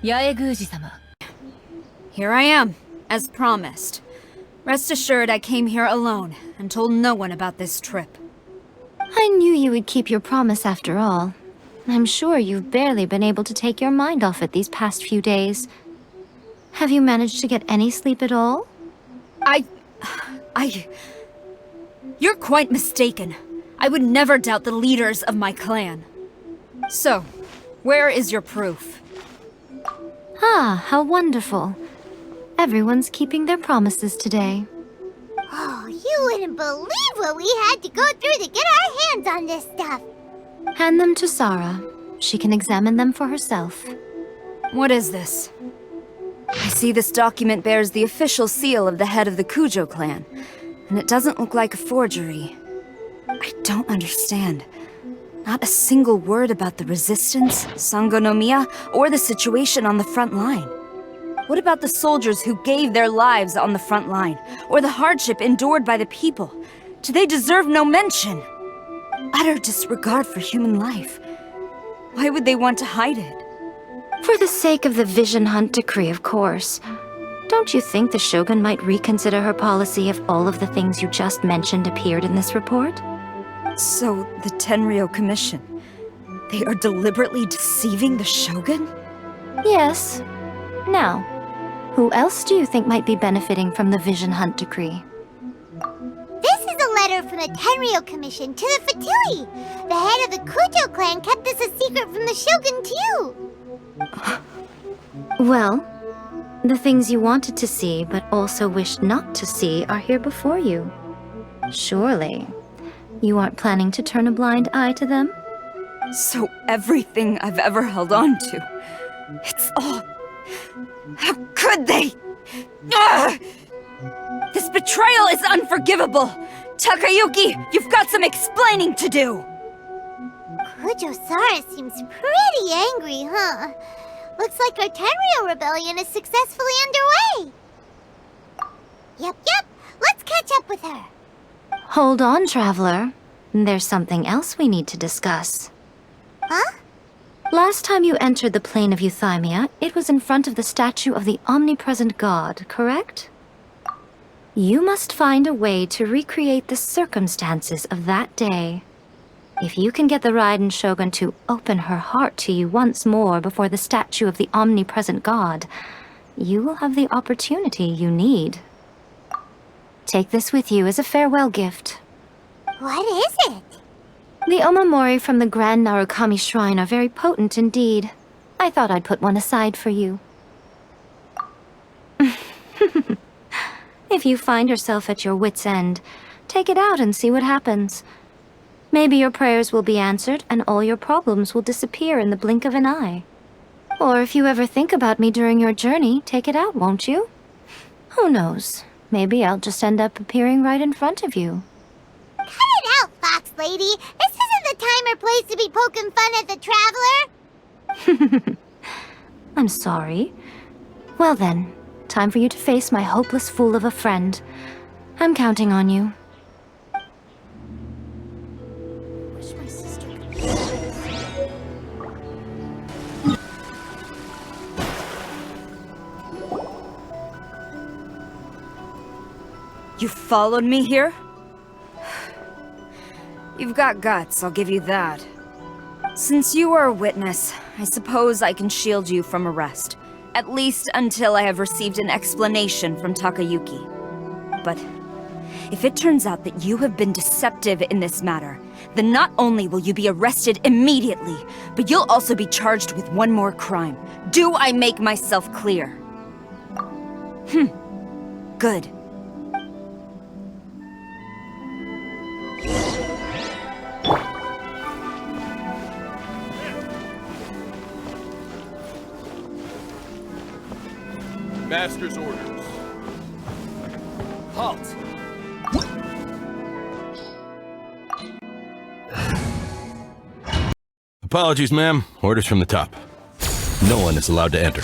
Yaeguji-sama. Here I am, as promised. Rest assured I came here alone, and told no one about this trip. I knew you would keep your promise after all. I'm sure you've barely been able to take your mind off it these past few days. Have you managed to get any sleep at all? You're quite mistaken. I would never doubt the leaders of my clan. So, where is your proof? Ah, how wonderful. Everyone's keeping their promises today. Oh, you wouldn't believe what we had to go through to get our hands on this stuff. Hand them to Sarah. She can examine them for herself. What is this? I see this document bears the official seal of the head of the Kujo clan, and it doesn't look like a forgery. I don't understand. Not a single word about the resistance, Sangonomiya, or the situation on the front line. What about the soldiers who gave their lives on the front line, or the hardship endured by the people? Do they deserve no mention? Utter disregard for human life. Why would they want to hide it? For the sake of the Vision Hunt decree, of course. Don't you think the Shogun might reconsider her policy if all of the things you just mentioned appeared in this report? So, the Tenryou Commission, they are deliberately deceiving the Shogun? Yes. Now, who else do you think might be benefiting from the Vision Hunt decree? This is a letter from the Tenryou Commission to the Fatui. The head of the Kujo clan kept this a secret from the Shogun, too. Well, the things you wanted to see but also wished not to see are here before you. Surely, you aren't planning to turn a blind eye to them? So everything I've ever held on to, it's all... How could they? Ugh! This betrayal is unforgivable! Takayuki, you've got some explaining to do! Kujo-Sara seems pretty angry, huh? Looks like our Tenryou rebellion is successfully underway. Yep. Let's catch up with her. Hold on, Traveler. There's something else we need to discuss. Huh? Last time you entered the plane of Euthymia, it was in front of the statue of the omnipresent god, correct? You must find a way to recreate the circumstances of that day. If you can get the Raiden Shogun to open her heart to you once more before the statue of the omnipresent god, you will have the opportunity you need. Take this with you as a farewell gift. What is it? The omamori from the Grand Narukami Shrine are very potent indeed. I thought I'd put one aside for you. If you find yourself at your wit's end, take it out and see what happens. Maybe your prayers will be answered and all your problems will disappear in the blink of an eye. Or if you ever think about me during your journey, take it out, won't you? Who knows? Maybe I'll just end up appearing right in front of you. Cut it out, Fox Lady! This isn't the time or place to be poking fun at the Traveler! I'm sorry. Well then, time for you to face my hopeless fool of a friend. I'm counting on you. Wish my sister could... You followed me here? You've got guts, I'll give you that. Since you are a witness, I suppose I can shield you from arrest. At least until I have received an explanation from Takayuki. But if it turns out that you have been deceptive in this matter, then not only will you be arrested immediately, but you'll also be charged with one more crime. Do I make myself clear? Good. Master's orders. Halt! Apologies, ma'am. Orders from the top. No one is allowed to enter.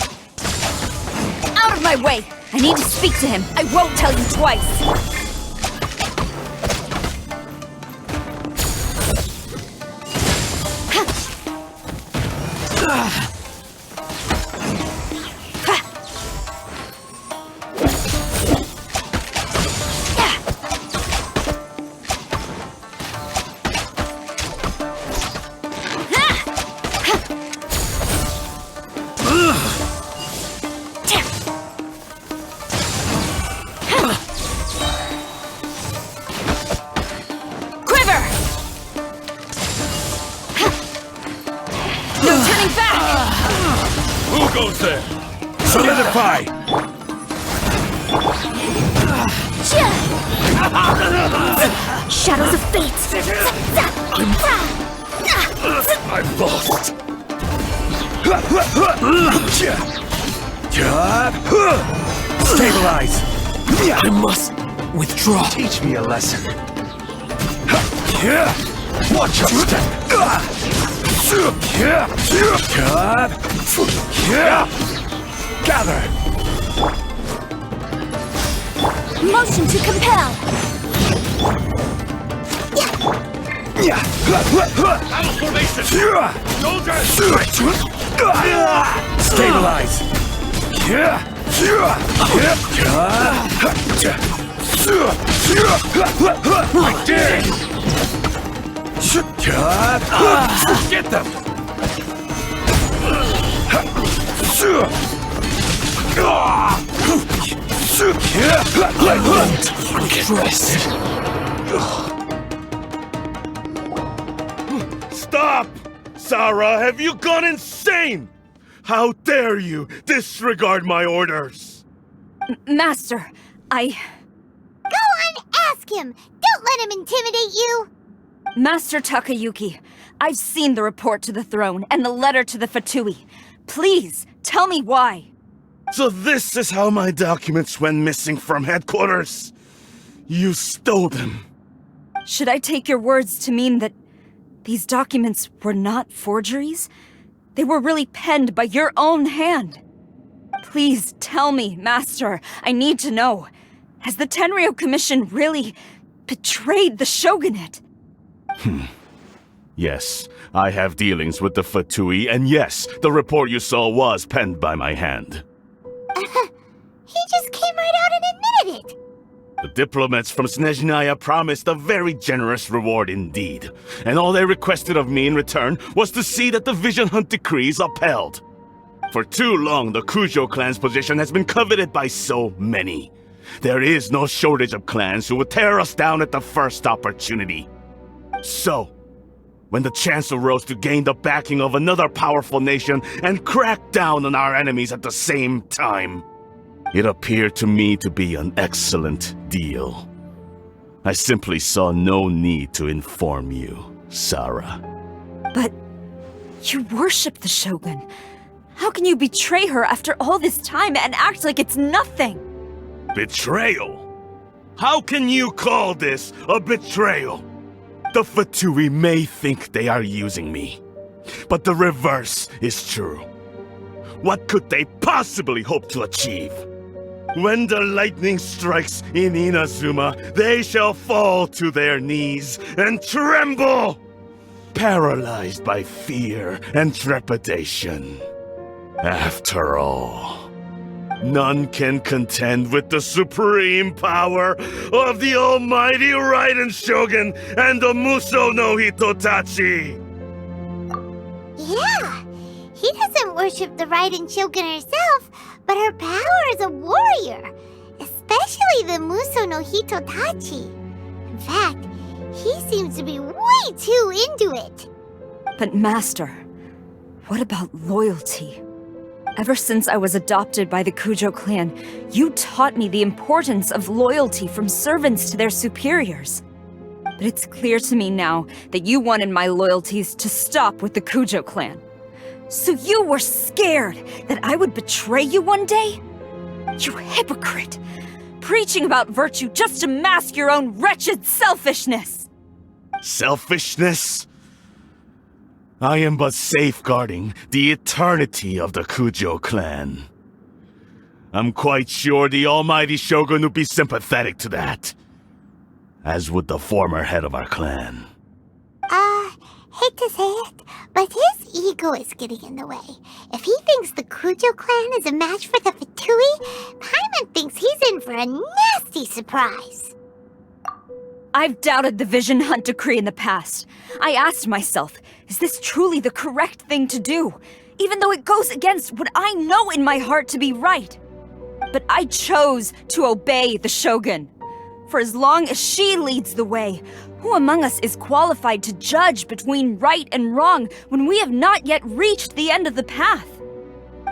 Out of my way! I need to speak to him. I won't tell you twice. Goes there. Solidify! Shadows of fate! I've lost. Stabilize! I must withdraw. Teach me a lesson. Watch your step. Gather. Motion to compel! Battle formation! Stabilize. I dare you. Get them. I won't rest. Stop! Sarah, have you gone insane? How dare you disregard my orders? Master, Go on, ask him! Don't let him intimidate you! Master Takayuki, I've seen the report to the throne and the letter to the Fatui. Please, tell me why. So this is how my documents went missing from headquarters? You stole them. Should I take your words to mean that these documents were not forgeries? They were really penned by your own hand. Please tell me, Master. I need to know. Has the Tenryou Commission really betrayed the shogunate? Yes, I have dealings with the Fatui, and yes, the report you saw was penned by my hand. He just came right out and admitted it! The diplomats from Snezhnaya promised a very generous reward indeed, and all they requested of me in return was to see that the Vision Hunt decree is upheld. For too long, the Kujo clan's position has been coveted by so many. There is no shortage of clans who would tear us down at the first opportunity. So, when the chance arose to gain the backing of another powerful nation and crack down on our enemies at the same time, it appeared to me to be an excellent deal. I simply saw no need to inform you, Sarah. But you worship the Shogun. How can you betray her after all this time and act like it's nothing? Betrayal? How can you call this a betrayal? The Fatui may think they are using me, but the reverse is true. What could they possibly hope to achieve? When the lightning strikes in Inazuma, they shall fall to their knees and tremble, paralyzed by fear and trepidation. After all, none can contend with the supreme power of the almighty Raiden Shogun and the Muso no Hitotachi! Yeah, he doesn't worship the Raiden Shogun herself, but her power as a warrior, especially the Muso no Hitotachi. In fact, he seems to be way too into it. But Master, what about loyalty? Ever since I was adopted by the Kujo clan, you taught me the importance of loyalty from servants to their superiors. But it's clear to me now that you wanted my loyalties to stop with the Kujo clan. So you were scared that I would betray you one day? You hypocrite! Preaching about virtue just to mask your own wretched selfishness! Selfishness? I am but safeguarding the eternity of the Kujo clan. I'm quite sure the almighty Shogun would be sympathetic to that. As would the former head of our clan. Hate to say it, but his ego is getting in the way. If he thinks the Kujo clan is a match for the Fatui, Paimon thinks he's for a nasty surprise. I've doubted the Vision Hunt decree in the past. I asked myself, is this truly the correct thing to do? Even though it goes against what I know in my heart to be right. But I chose to obey the Shogun. For as long as she leads the way, who among us is qualified to judge between right and wrong when we have not yet reached the end of the path?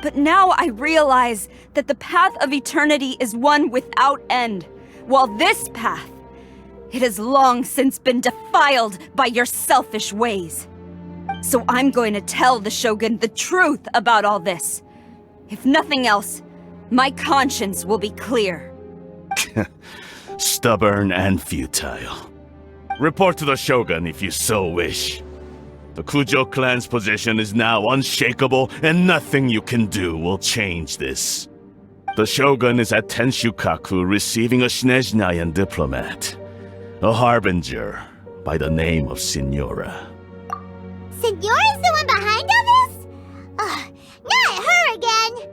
But now I realize that the path of eternity is one without end, while this path, it has long since been defiled by your selfish ways. So I'm going to tell the Shogun the truth about all this. If nothing else, my conscience will be clear. Stubborn and futile. Report to the Shogun if you so wish. The Kujo clan's position is now unshakable, and nothing you can do will change this. The Shogun is at Tenshukaku receiving a Snezhnayan diplomat, a harbinger by the name of Signora. Signora's the one behind all this? Ugh, not her again!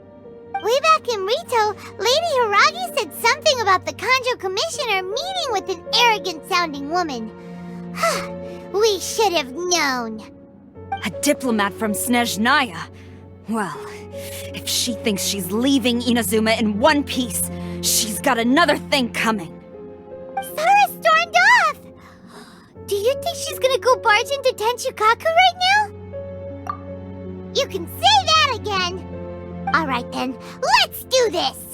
Way back in Rito, Lady Hiragi said something about the Kanjo Commissioner meeting with an arrogant-sounding woman. We should have known. A diplomat from Snezhnaya? Well, if she thinks she's leaving Inazuma in one piece, she's got another thing coming. Sora stormed off! Do you think she's gonna go barge into Tenshukaku right now? You can say that again! Alright then, let's do this!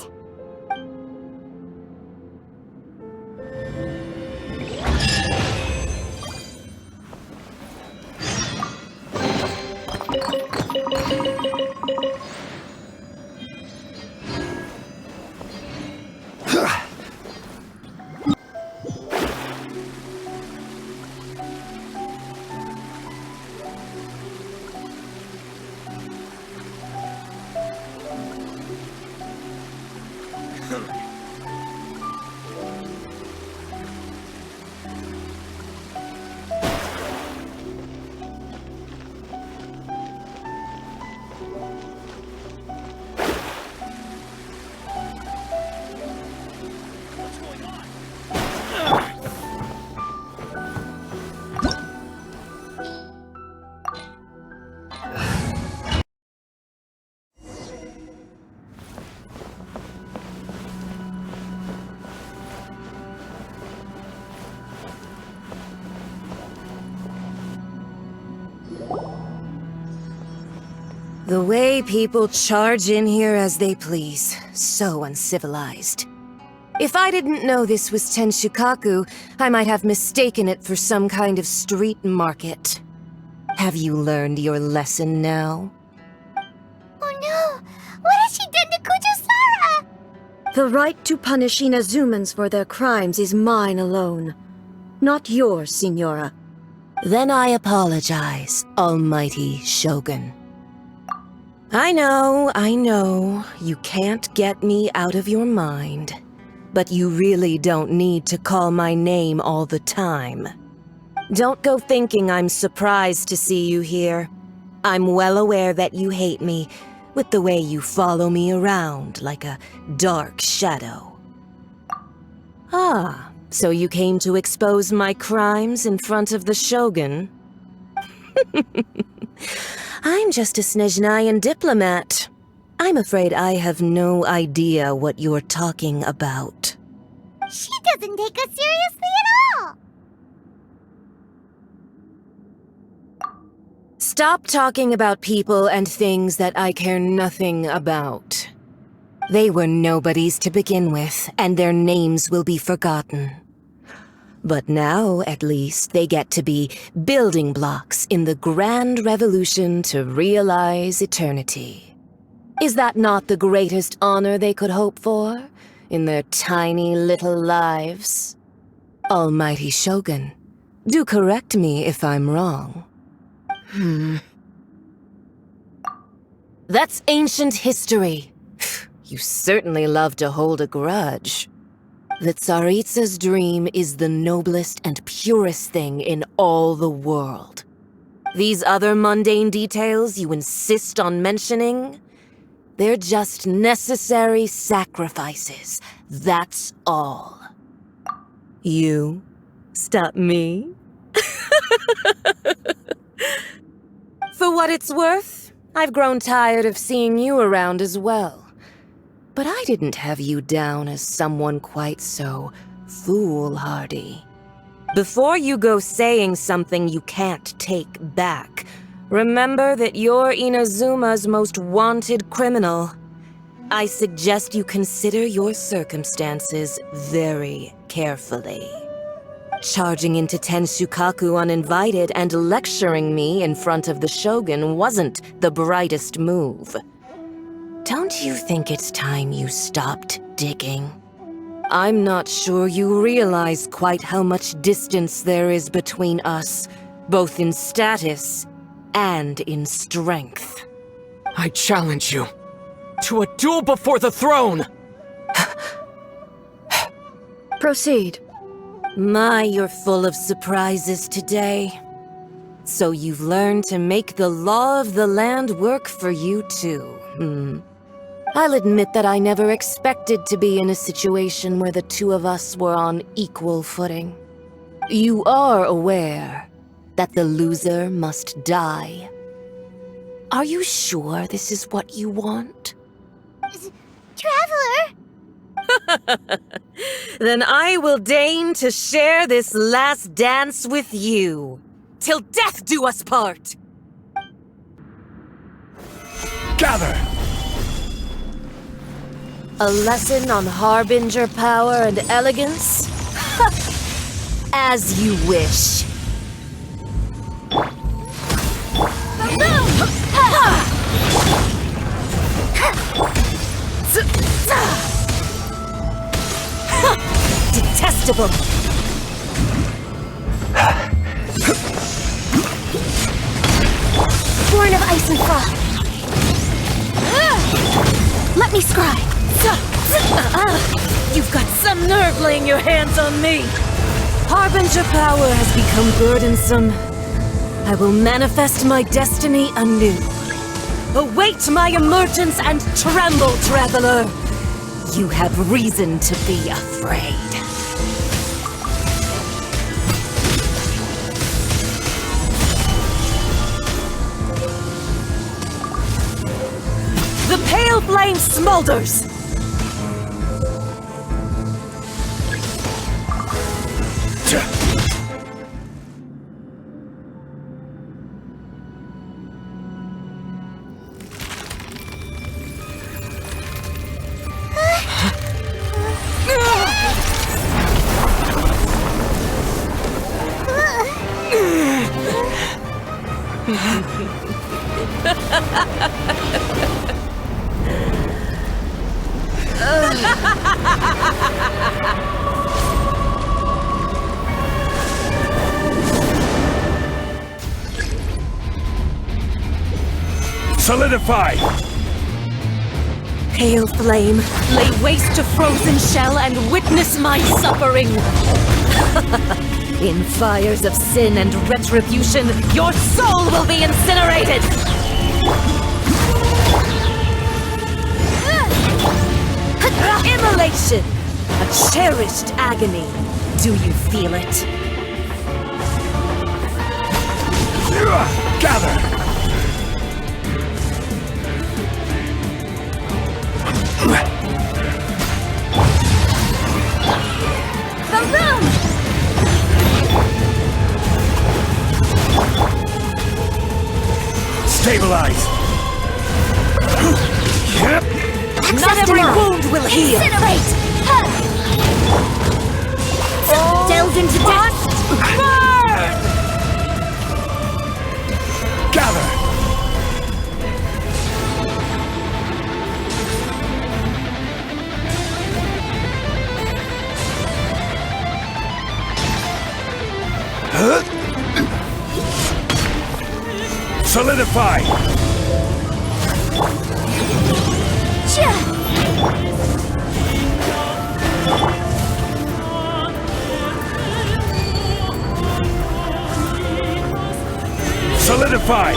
The way people charge in here as they please. So uncivilized. If I didn't know this was Tenshukaku, I might have mistaken it for some kind of street market. Have you learned your lesson now? Oh no! What has she done to Kujo-Sara? The right to punish Inazumans for their crimes is mine alone. Not yours, Signora. Then I apologize, Almighty Shogun. I know, you can't get me out of your mind. But you really don't need to call my name all the time. Don't go thinking I'm surprised to see you here. I'm well aware that you hate me, with the way you follow me around like a dark shadow. Ah, so you came to expose my crimes in front of the Shogun? I'm just a Snezhnayan diplomat. I'm afraid I have no idea what you're talking about. She doesn't take us seriously at all! Stop talking about people and things that I care nothing about. They were nobodies to begin with, and their names will be forgotten. But now, at least, they get to be building blocks in the grand revolution to realize eternity. Is that not the greatest honor they could hope for, in their tiny little lives? Almighty Shogun, do correct me if I'm wrong. That's ancient history. You certainly love to hold a grudge. The Tsaritsa's dream is the noblest and purest thing in all the world. These other mundane details you insist on mentioning? They're just necessary sacrifices. That's all. You stop me? For what it's worth, I've grown tired of seeing you around as well. But I didn't have you down as someone quite so foolhardy. Before you go saying something you can't take back, remember that you're Inazuma's most wanted criminal. I suggest you consider your circumstances very carefully. Charging into Tenshukaku uninvited and lecturing me in front of the Shogun wasn't the brightest move. Don't you think it's time you stopped digging? I'm not sure you realize quite how much distance there is between us, both in status and in strength. I challenge you to a duel before the throne! Proceed. My, you're full of surprises today. So you've learned to make the law of the land work for you too, I'll admit that I never expected to be in a situation where the two of us were on equal footing. You are aware that the loser must die. Are you sure this is what you want? Traveler! Then I will deign to share this last dance with you. Till death do us part! Gather! A lesson on Harbinger power and elegance? As you wish. Detestable! Born of ice and frost. Let me scry. You've got some nerve laying your hands on me! Harbinger power has become burdensome. I will manifest my destiny anew. Await my emergence and tremble, traveler! You have reason to be afraid. The pale flame smolders! Solidify! Pale flame, lay waste to frozen shell and witness my suffering! In fires of sin and retribution, your soul will be incinerated! Immolation! A cherished agony. Do you feel it? Gather! The room! Stabilize! Not every wound will heal! Incinerate! Delve into dust! Burn! Gather! Solidify! Solidify!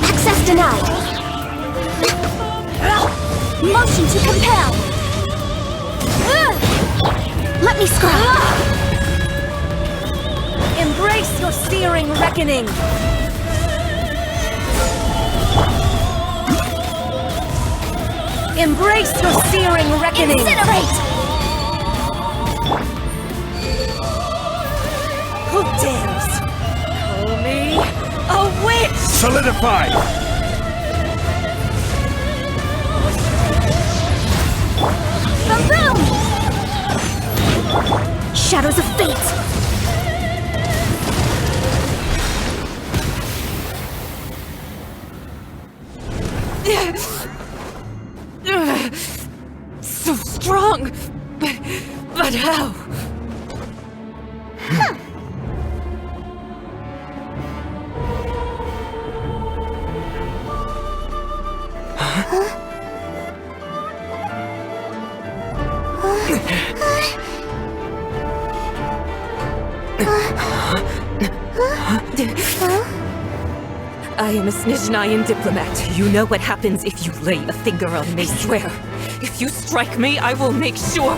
Access denied! Motion to compel! Let me scrap! Embrace your searing reckoning! Embrace your searing reckoning! Incinerate! Who dares call me a witch? Solidify! Boom boom! Shadows of fate! So strong! But how? I am a Snezhnayan diplomat. You know what happens if you lay a finger on me, swear. If you strike me, I will make sure.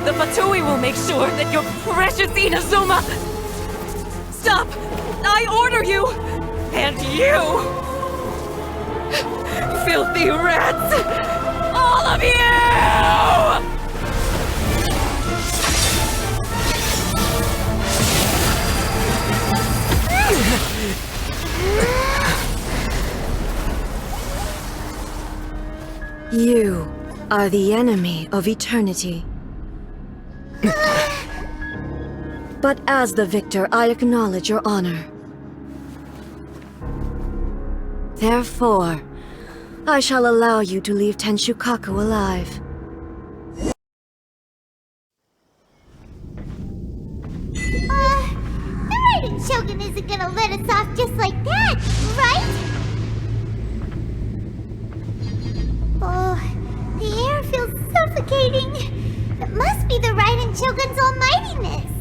The Fatui will make sure that your precious Inazuma... Stop! I order you! And you! Filthy rats! All of you! You are the enemy of eternity. But as the victor, I acknowledge your honor. Therefore, I shall allow you to leave Tenshukaku alive. The Raiden Shogun isn't gonna let us off just like that, right? Oh, the air feels suffocating. It must be the Raiden Shogun's almightiness.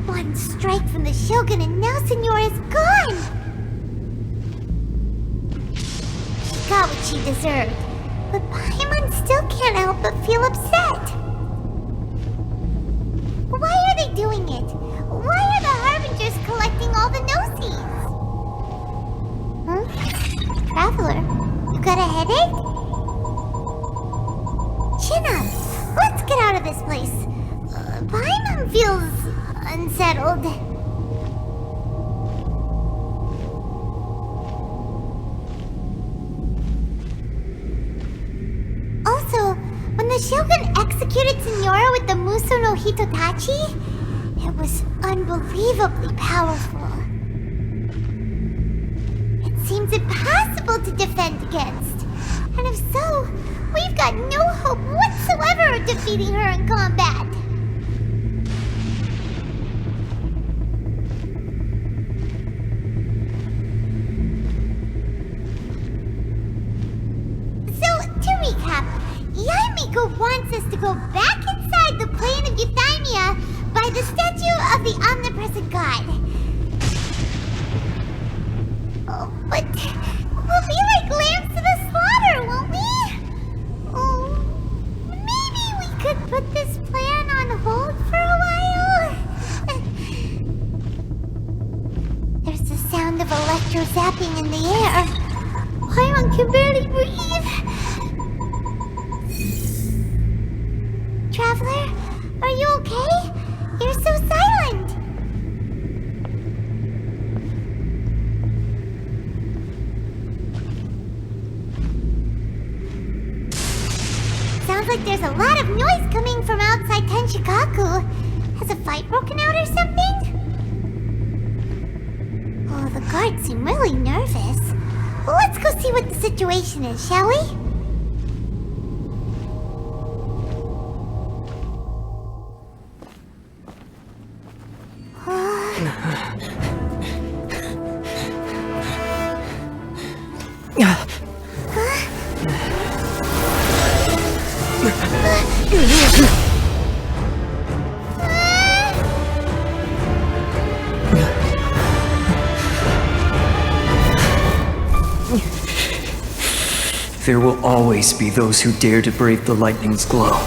One strike from the Shogun and now Senora is gone! She got what she deserved, but Paimon still can't help but feel upset. Why are they doing it? Why are the Harbingers collecting all the nosies? Huh? Traveler, you got a headache? Chin up! Let's get out of this place. Paimon feels unsettled. Also, when the Shogun executed Senora with the Muso no Hitotachi, it was unbelievably powerful. It seems impossible to defend against. And if so, we've got no hope whatsoever of defeating her in combat. Yaimiko wants us to go back inside the plane of Euthymia by the statue of the omnipresent god. Oh, but we'll be like lambs to the slaughter, won't we? Oh, maybe we could put this plan on hold for a while? There's the sound of electro-zapping in the air. Paimon can barely breathe. Traveler, are you okay? You're so silent. Sounds like there's a lot of noise coming from outside Tenshukaku. Has a fight broken out or something? Oh, the guards seem really nervous. Well, let's go see what the situation is, shall we? There will always be those who dare to brave the lightning's glow.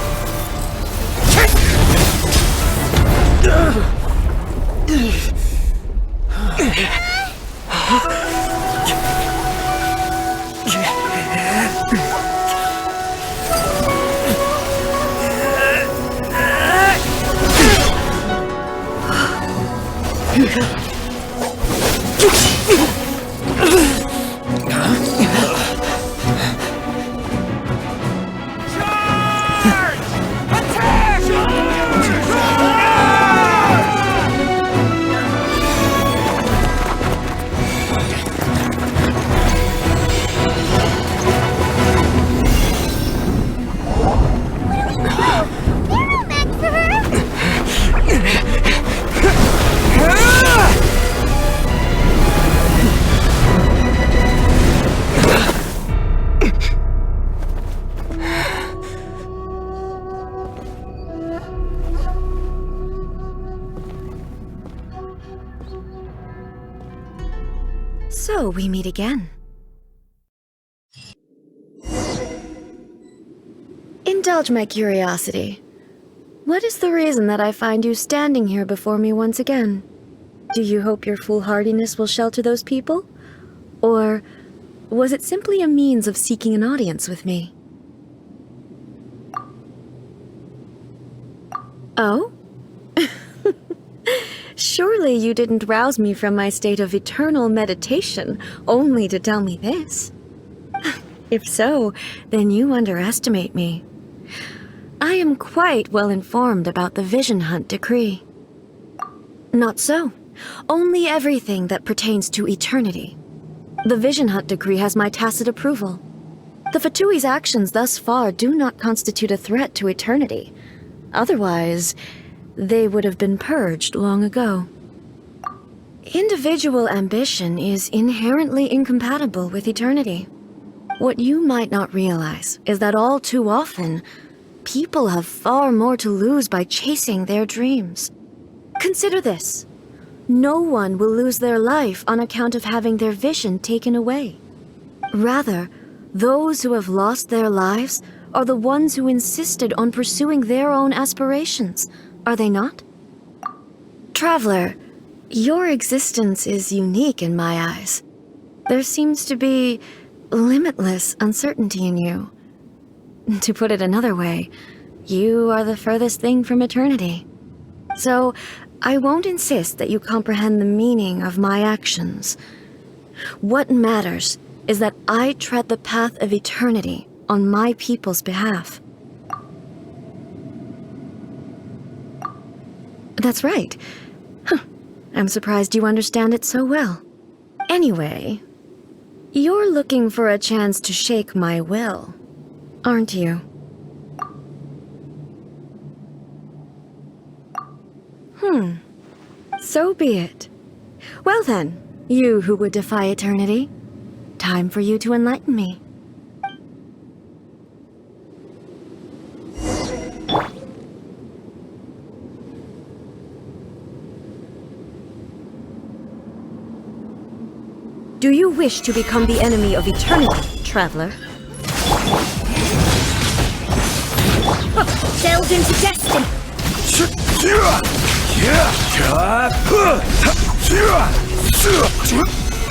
So we meet again. Indulge my curiosity. What is the reason that I find you standing here before me once again? Do you hope your foolhardiness will shelter those people? Or was it simply a means of seeking an audience with me? Oh? Surely you didn't rouse me from my state of eternal meditation only to tell me this. If so, then you underestimate me. I am quite well informed about the Vision Hunt decree. Not so. Only everything that pertains to eternity. The Vision Hunt decree has my tacit approval. The Fatui's actions thus far do not constitute a threat to eternity. Otherwise, they would have been purged long ago. Individual ambition is inherently incompatible with eternity. What you might not realize is that all too often, people have far more to lose by chasing their dreams. Consider this. No one will lose their life on account of having their vision taken away. Rather, those who have lost their lives are the ones who insisted on pursuing their own aspirations, are they not? Traveler, your existence is unique in my eyes. There seems to be limitless uncertainty in you. To put it another way, you are the furthest thing from eternity. So, I won't insist that you comprehend the meaning of my actions. What matters is that I tread the path of eternity on my people's behalf. That's right. Huh. I'm surprised you understand it so well. Anyway, you're looking for a chance to shake my will, aren't you? So be it. Well then, you who would defy eternity, time for you to enlighten me. Do you wish to become the enemy of eternity, traveler? Delve into destiny!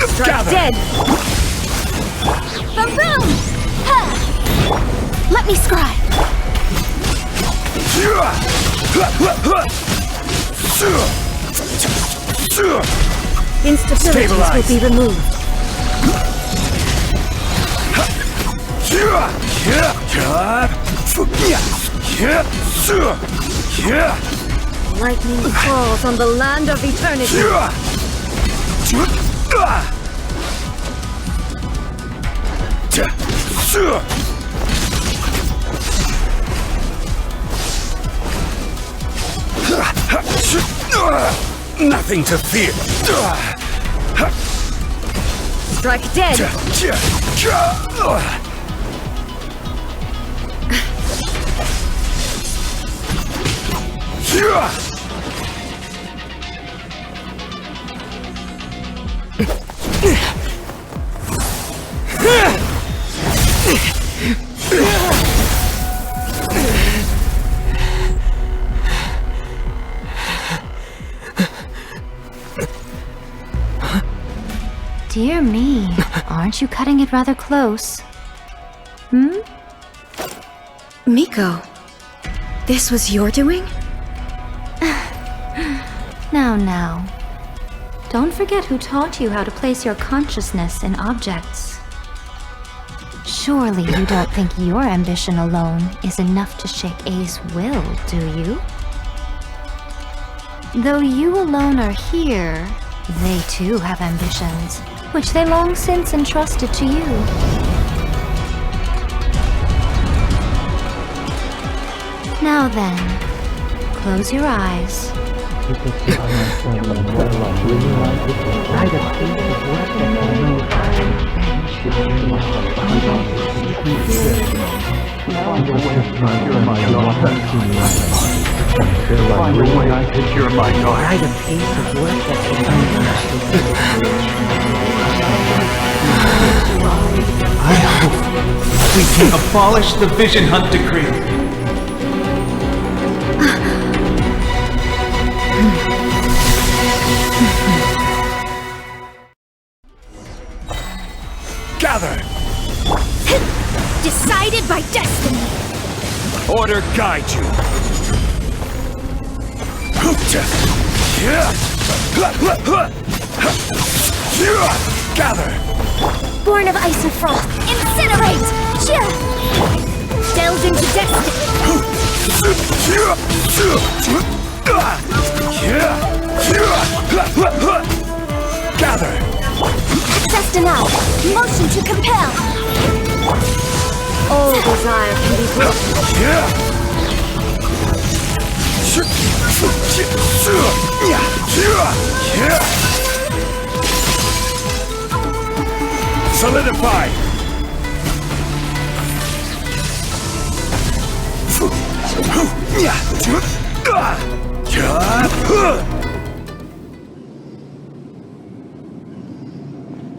Strike dead! Boom boom! Ha! Let me scribe! Instabilities will be removed. Lightning falls on the land of eternity. Nothing to fear. Strike dead. Dear me, aren't you cutting it rather close? Miko, this was your doing? Now. Don't forget who taught you how to place your consciousness in objects. Surely you don't think your ambition alone is enough to shake A's will, do you? Though you alone are here, they too have ambitions, which they long since entrusted to you. Now then, close your eyes. I hope we can abolish the Vision Hunt Decree. Gather! Decided by destiny! Order guide you! Gather! Born of ice and froth, incinerate! Delve into destiny! Gather! Access denied! Motion to compel! All desire can be broken. Solidify!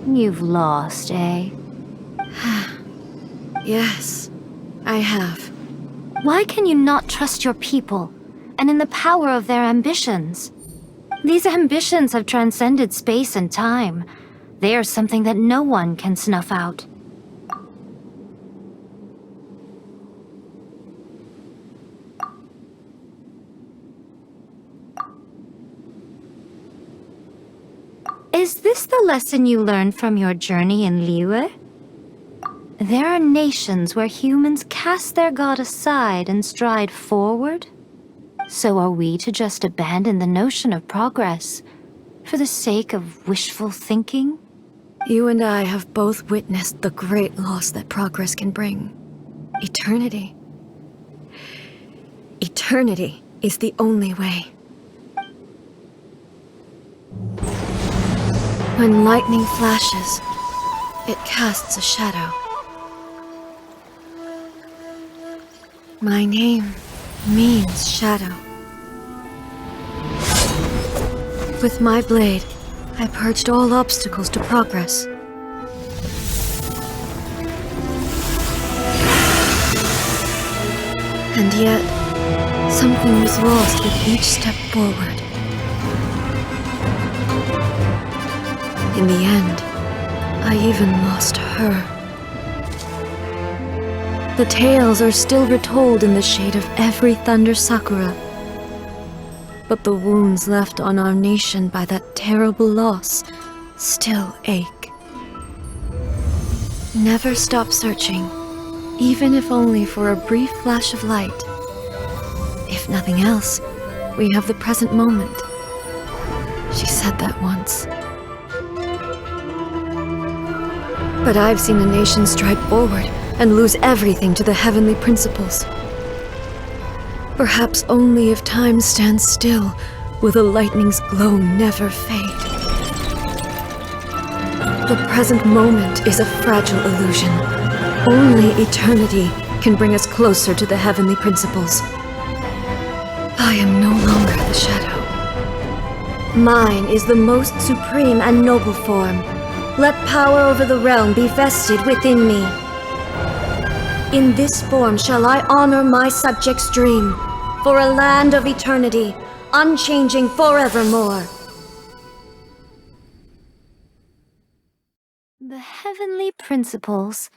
You've lost, eh? Yes, I have. Why can you not trust your people, and in the power of their ambitions? These ambitions have transcended space and time. They are something that no one can snuff out. Is this the lesson you learned from your journey in Liyue? There are nations where humans cast their god aside and stride forward. So are we to just abandon the notion of progress for the sake of wishful thinking? You and I have both witnessed the great loss that progress can bring. Eternity. Eternity is the only way. When lightning flashes, it casts a shadow. My name means shadow. With my blade, I purged all obstacles to progress. And yet, something was lost with each step forward. In the end, I even lost her. The tales are still retold in the shade of every thunder sakura. But the wounds left on our nation by that terrible loss still ache. Never stop searching, even if only for a brief flash of light. If nothing else, we have the present moment. She said that once. But I've seen a nation stride forward and lose everything to the heavenly principles. Perhaps only if time stands still will the lightning's glow never fade. The present moment is a fragile illusion. Only eternity can bring us closer to the heavenly principles. I am no longer the shadow. Mine is the most supreme and noble form. Let power over the realm be vested within me. In this form shall I honor my subjects' dream, for a land of eternity, unchanging forevermore. The heavenly principles.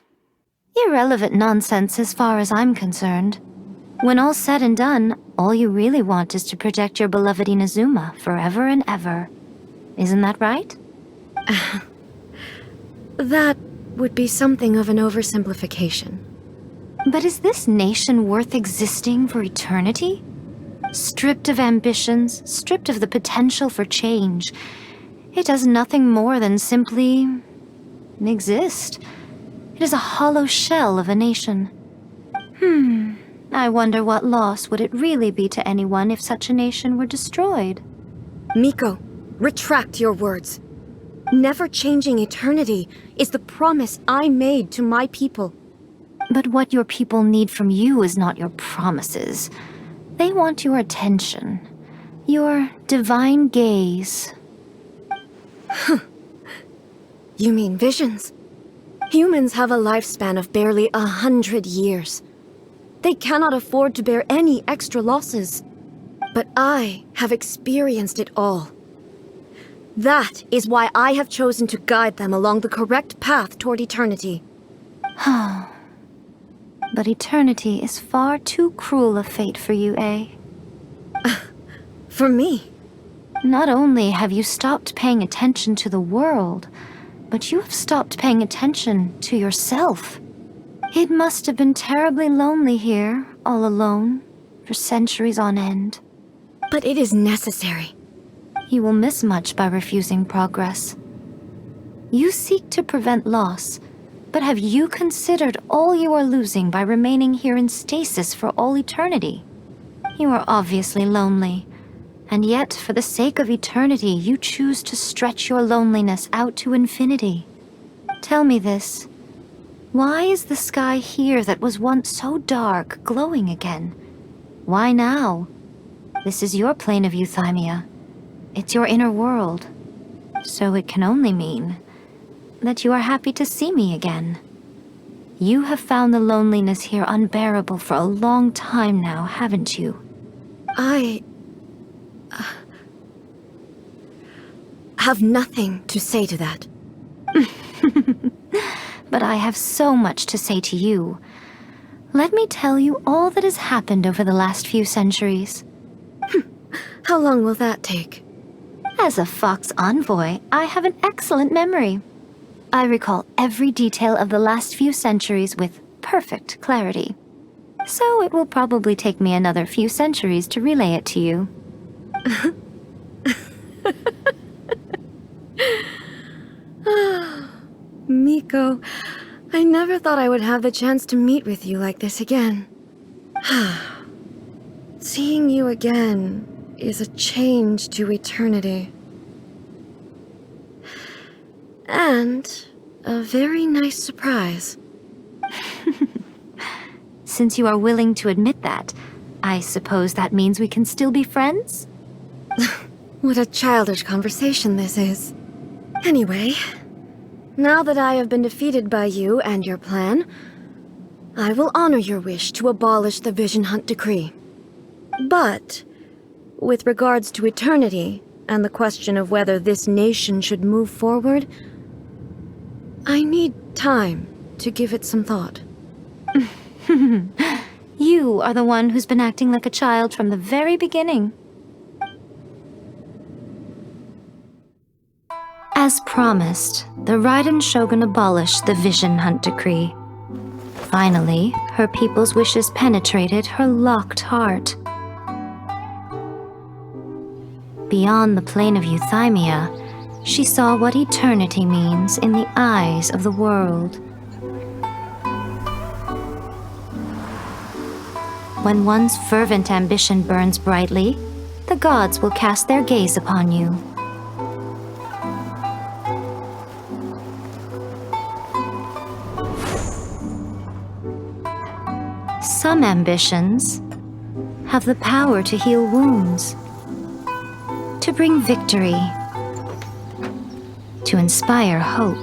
Irrelevant nonsense as far as I'm concerned. When all's said and done, all you really want is to protect your beloved Inazuma forever and ever. Isn't that right? That would be something of an oversimplification. But is this nation worth existing for eternity? Stripped of ambitions, stripped of the potential for change, it does nothing more than simply exist. It is a hollow shell of a nation. I wonder what loss would it really be to anyone if such a nation were destroyed? Miko, retract your words. Never changing eternity is the promise I made to my people. But what your people need from you is not your promises. They want your attention. Your divine gaze. You mean visions? Humans have a lifespan of barely 100 years. They cannot afford to bear any extra losses. But I have experienced it all. That is why I have chosen to guide them along the correct path toward eternity. But eternity is far too cruel a fate for you, eh? For me? Not only have you stopped paying attention to the world, but you have stopped paying attention to yourself. It must have been terribly lonely here, all alone, for centuries on end. But it is necessary. You will miss much by refusing progress. You seek to prevent loss, but have you considered all you are losing by remaining here in stasis for all eternity? You are obviously lonely, and yet for the sake of eternity you choose to stretch your loneliness out to infinity. Tell me this. Why is the sky here that was once so dark glowing again? Why now? This is your plane of euthymia. It's your inner world. So it can only mean that you are happy to see me again. You have found the loneliness here unbearable for a long time now, haven't you? I have nothing to say to that. But I have so much to say to you. Let me tell you all that has happened over the last few centuries. How long will that take? As a Fox envoy, I have an excellent memory. I recall every detail of the last few centuries with perfect clarity. So it will probably take me another few centuries to relay it to you. Miko, I never thought I would have the chance to meet with you like this again. Seeing you again is a change to eternity. And a very nice surprise. Since you are willing to admit that, I suppose that means we can still be friends? What a childish conversation this is. Anyway, now that I have been defeated by you and your plan, I will honor your wish to abolish the Vision Hunt Decree. But, with regards to eternity, and the question of whether this nation should move forward, I need time to give it some thought. You are the one who's been acting like a child from the very beginning. As promised, the Raiden Shogun abolished the Vision Hunt Decree. Finally, her people's wishes penetrated her locked heart. Beyond the plane of euthymia, she saw what eternity means in the eyes of the world. When one's fervent ambition burns brightly, the gods will cast their gaze upon you. Some ambitions have the power to heal wounds, to bring victory, to inspire hope.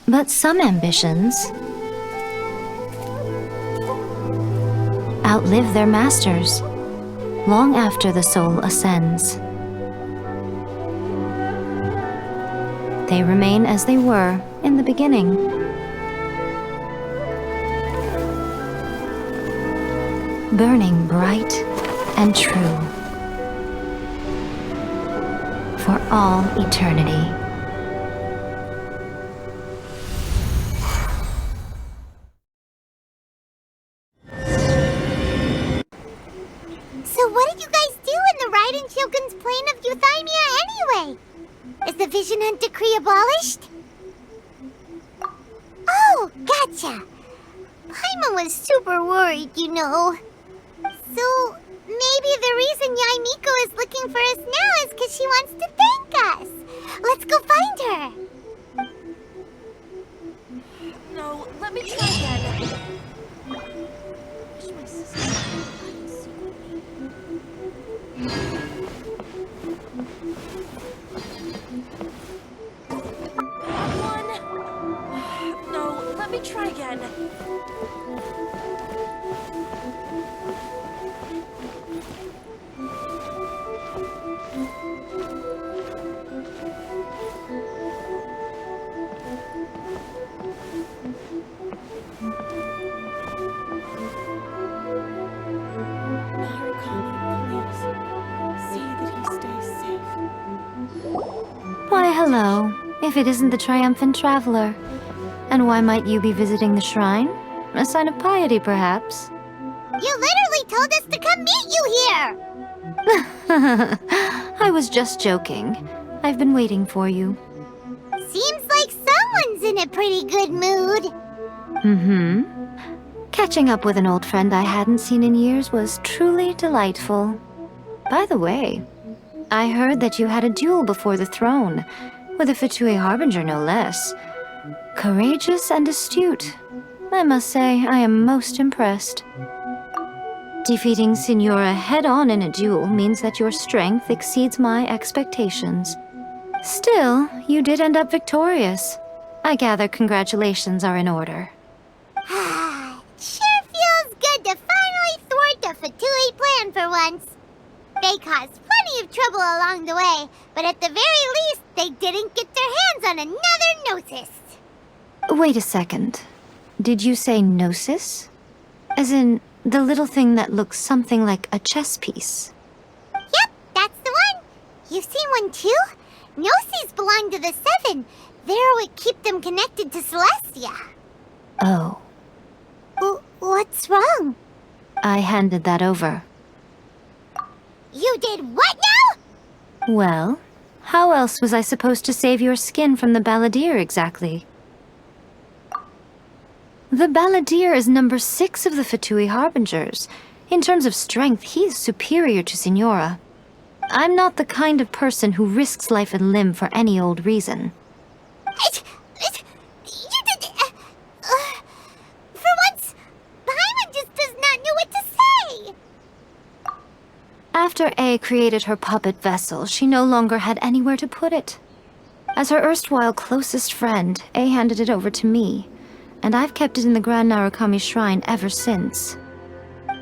But some ambitions outlive their masters long after the soul ascends. they remain as they were in the beginning. Burning bright and true for all eternity. So what did you guys do in the Raiden Shogun's plane of Euthymia anyway? Is the Vision Hunt decree abolished? Oh, gotcha. Paimon was super worried, you know. So, maybe the reason Yaimiko is looking for us now is because she wants to thank us. Let's go find her. No, let me try again. Wish my sister hadn't One. No, let me try again. Why, hello, if it isn't the triumphant traveler. And why might you be visiting the shrine? A sign of piety, perhaps? You literally told us to come meet you here! I was just joking. I've been waiting for you. Seems like someone's in a pretty good mood. Mm-hmm. Catching up with an old friend I hadn't seen in years was truly delightful. By the way, I heard that you had a duel before the throne, with a Fatui Harbinger no less. Courageous and astute. I must say, I am most impressed. Defeating Signora head-on in a duel means that your strength exceeds my expectations. Still, you did end up victorious. I gather congratulations are in order. Sure feels good to finally thwart the Fatui plan for once. They caused plenty of trouble along the way, but at the very least, they didn't get their hands on another Gnosis. Wait a second. Did you say Gnosis? As in, the little thing that looks something like a chess piece? Yep, that's the one. You've seen one too? Gnosis belong to the Seven. They're what keep them connected to Celestia. Oh. What's wrong? I handed that over. You did what now? Well, how else was I supposed to save your skin from the Balladeer exactly? The Balladeer is number 6 of the Fatui Harbingers. In terms of strength, he is superior to Signora. I'm not the kind of person who risks life and limb for any old reason. For once, Paimon just does not know what to say. After A created her puppet vessel, she no longer had anywhere to put it. As her erstwhile closest friend, A handed it over to me, and I've kept it in the Grand Narukami Shrine ever since.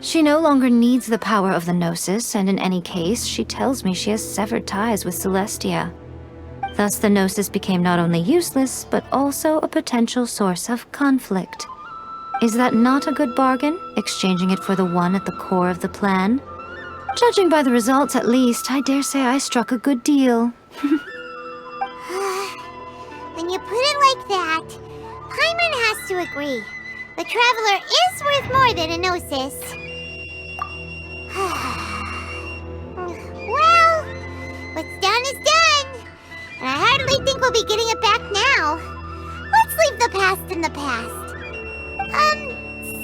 She no longer needs the power of the Gnosis, and in any case, she tells me she has severed ties with Celestia. Thus the Gnosis became not only useless, but also a potential source of conflict. Is that not a good bargain, exchanging it for the one at the core of the plan? Judging by the results, at least, I dare say I struck a good deal. When you put it like that, Paimon has to agree. The Traveler is worth more than a Gnosis. Well, what's done is done. And I hardly think we'll be getting it back now. Let's leave the past in the past.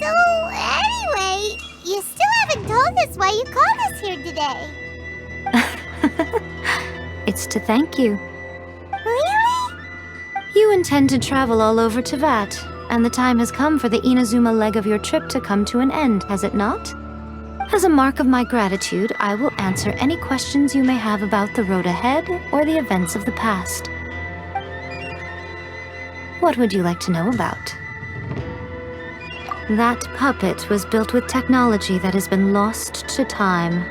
So anyway, you still haven't told us why you called us here today. It's to thank you. Really? You intend to travel all over Teyvat, and the time has come for the Inazuma leg of your trip to come to an end, has it not? As a mark of my gratitude, I will answer any questions you may have about the road ahead or the events of the past. What would you like to know about? That puppet was built with technology that has been lost to time.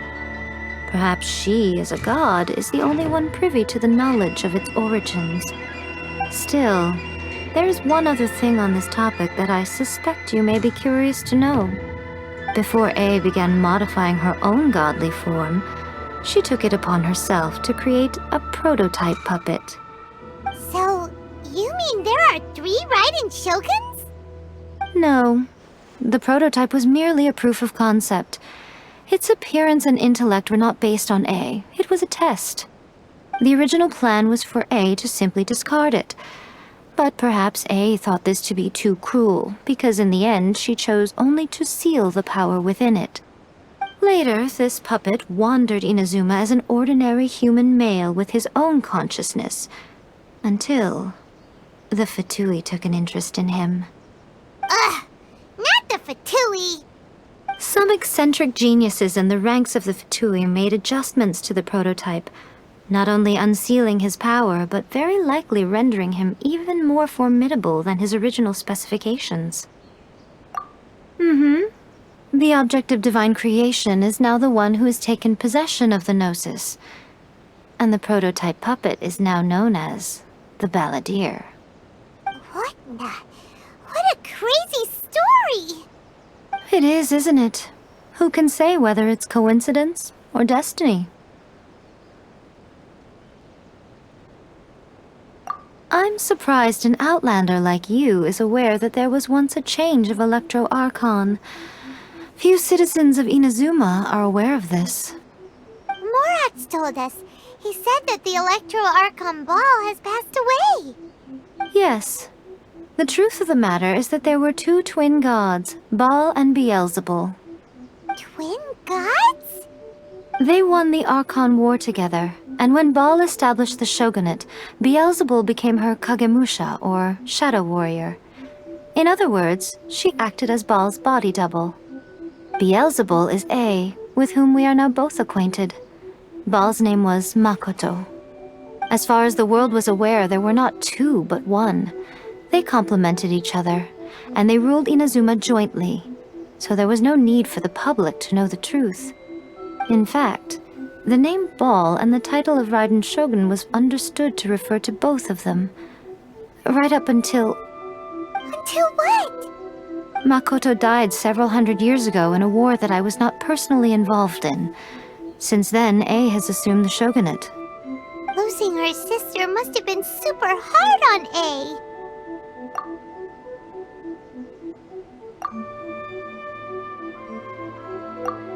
Perhaps she, as a god, is the only one privy to the knowledge of its origins. Still, there's one other thing on this topic that I suspect you may be curious to know. Before A began modifying her own godly form, she took it upon herself to create a prototype puppet. So, you mean there are 3 Raiden Shoguns? No, the prototype was merely a proof of concept. Its appearance and intellect were not based on A. It was a test. The original plan was for A to simply discard it. But perhaps A thought this to be too cruel, because in the end she chose only to seal the power within it. Later, this puppet wandered Inazuma as an ordinary human male with his own consciousness, until the Fatui took an interest in him. Ugh! Not the Fatui! Some eccentric geniuses in the ranks of the Fatui made adjustments to the prototype, not only unsealing his power, but very likely rendering him even more formidable than his original specifications. The object of divine creation is now the one who has taken possession of the Gnosis, and the prototype puppet is now known as the Balladeer. What a crazy story! It is, isn't it? Who can say whether it's coincidence or destiny? I'm surprised an outlander like you is aware that there was once a change of Electro Archon. Few citizens of Inazuma are aware of this. Morat's told us. He said that the Electro Archon Ball has passed away. Yes. The truth of the matter is that there were 2 twin gods, Baal and Beelzebul. Twin gods? They won the Archon War together, and when Baal established the shogunate, Beelzebul became her Kagemusha, or shadow warrior. In other words, she acted as Baal's body double. Beelzebul is A, with whom we are now both acquainted. Baal's name was Makoto. As far as the world was aware, there were not 2, but 1. They complemented each other, and they ruled Inazuma jointly, so there was no need for the public to know the truth. In fact, the name Baal and the title of Raiden Shogun was understood to refer to both of them. Right up until... Until what? Makoto died several hundred years ago in a war that I was not personally involved in. Since then, A has assumed the shogunate. Losing her sister must have been super hard on A.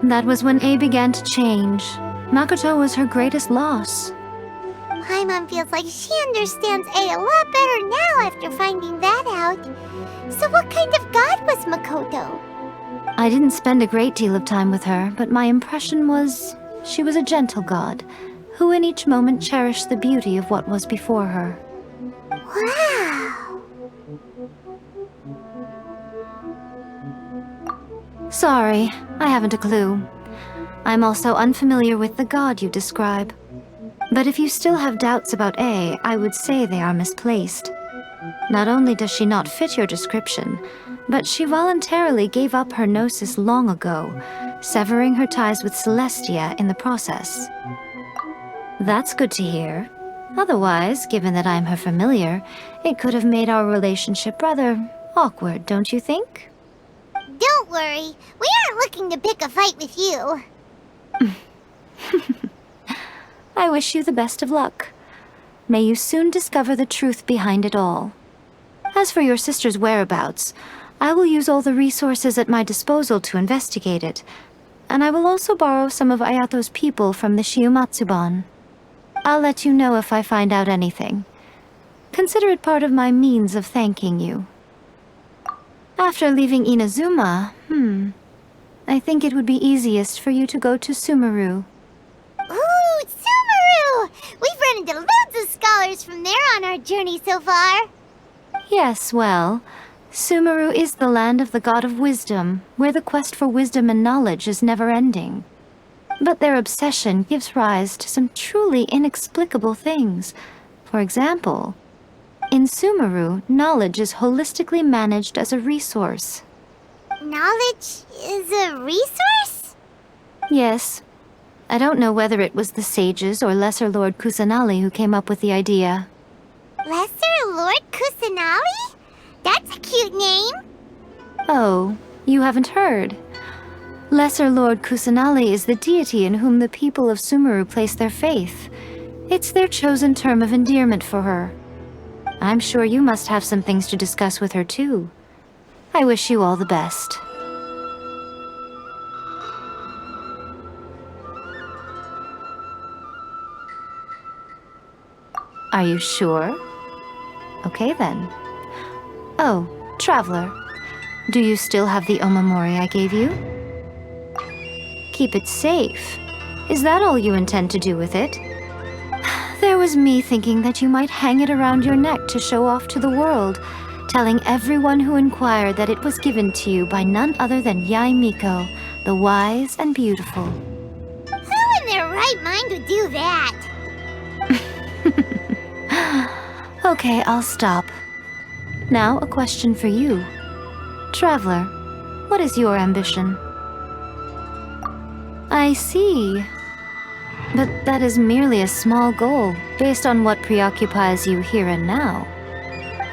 That was when A began to change. Makoto was her greatest loss. Paimon feels like she understands A lot better now after finding that out. So what kind of god was Makoto? I didn't spend a great deal of time with her, but my impression was she was a gentle god, who in each moment cherished the beauty of what was before her. Wow! Sorry, I haven't a clue. I'm also unfamiliar with the god you describe. But if you still have doubts about A, I would say they are misplaced. Not only does she not fit your description, but she voluntarily gave up her gnosis long ago, severing her ties with Celestia in the process. That's good to hear. Otherwise, given that I'm her familiar, it could have made our relationship rather awkward, don't you think? Don't worry, we aren't looking to pick a fight with you. I wish you the best of luck. May you soon discover the truth behind it all. As for your sister's whereabouts, I will use all the resources at my disposal to investigate it, and I will also borrow some of Ayato's people from the Shiumatsuban. I'll let you know if I find out anything. Consider it part of my means of thanking you. After leaving Inazuma, I think it would be easiest for you to go to Sumeru. Ooh, Sumeru! We've run into loads of scholars from there on our journey so far. Yes, well, Sumeru is the land of the god of wisdom, where the quest for wisdom and knowledge is never-ending. But their obsession gives rise to some truly inexplicable things. For example, in Sumeru, knowledge is holistically managed as a resource. Knowledge is a resource? Yes. I don't know whether it was the sages or Lesser Lord Kusanali who came up with the idea. Lesser Lord Lord Kusanali? That's a cute name. Oh, you haven't heard. Lesser Lord Kusanali is the deity in whom the people of Sumeru place their faith. It's their chosen term of endearment for her. I'm sure you must have some things to discuss with her too. I wish you all the best. Are you sure? Okay then. Oh, Traveler. Do you still have the omamori I gave you? Keep it safe. Is that all you intend to do with it? There was me thinking that you might hang it around your neck to show off to the world, telling everyone who inquired that it was given to you by none other than Yae Miko, the wise and beautiful. Who in their right mind would do that? Okay, I'll stop. Now, a question for you. Traveler, what is your ambition? I see. But that is merely a small goal, based on what preoccupies you here and now.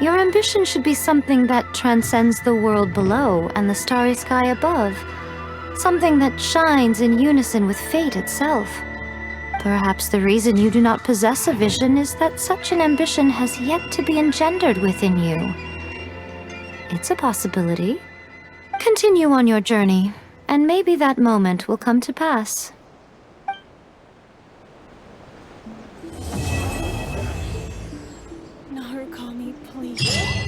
Your ambition should be something that transcends the world below and the starry sky above. Something that shines in unison with fate itself. Perhaps the reason you do not possess a vision is that such an ambition has yet to be engendered within you. It's a possibility. Continue on your journey, and maybe that moment will come to pass. Narukami, please.